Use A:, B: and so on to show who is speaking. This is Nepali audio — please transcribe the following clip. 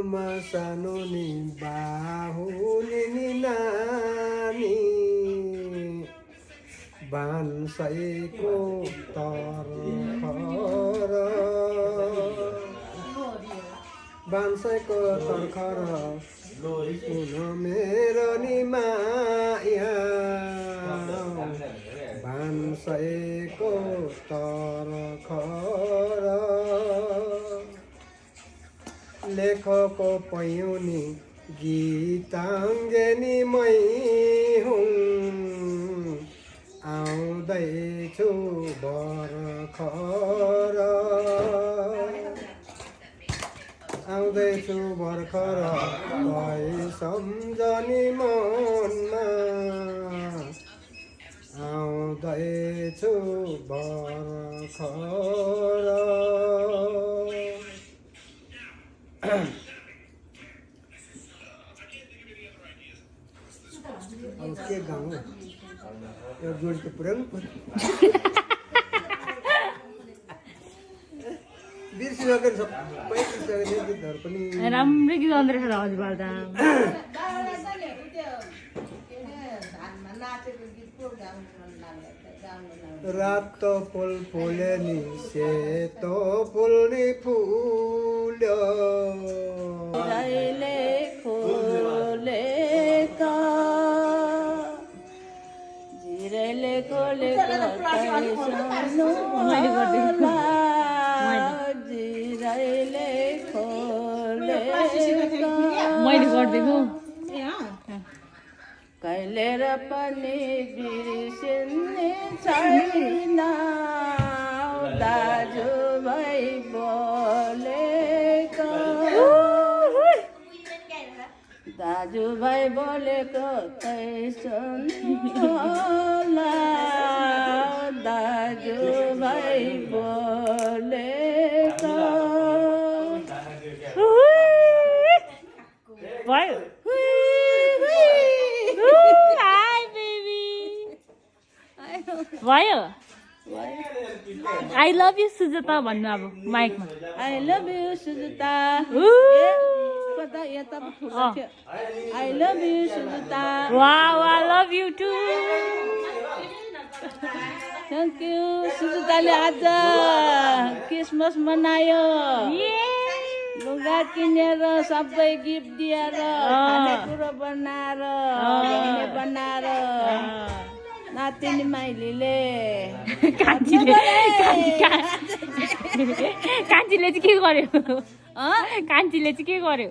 A: सानोमा सानो नि बाहुनी नि नानी भान्सैको तर्खर भान्सैको तर्खर सुन मेरो नि माया भान्सैको तर्खर लेखको पयुनी गीताङ्गनी मै हुँ आउँदैछु भर्खर आउँदैछु भर्खर भई सम्झनी मनमा आउँदैछु भर्खर अब के गाउँ यो जोडी त पुऱ्याउनु पर्यो बिर्सिसकेर सबै बिर्सिसकेको गीतहरू पनि
B: राम्रै गीत आउँदो रहेछ हजुरबार त
A: रातो फुल फुले नि सेतो फुल नि फुल्यो
C: जहिले खोलेका जिरेले खोलेका जिरेले खोलेका
B: मैले गरिदिएको
C: कहिले र पनि बिर्सिने छैन दाजुभाइ बोलेको दाजुभाइ बोलेको सुन्नुहोला दाजुभाइ बोलेको
B: भयो भयो आई लभ यु सुजता भन्नु अब माइकमा
C: I love you Sujata I love you Sujata
B: wow I love you too
C: thank you सुजुताले आज क्रिसमस मनायो लुगा किनेर सबै गिफ्ट दिएर खानेकुरो बनाएर बनाएर नातिनी माइलीले
B: कान्छीले चाहिँ के गर्यो कान्छीले चाहिँ के गर्यो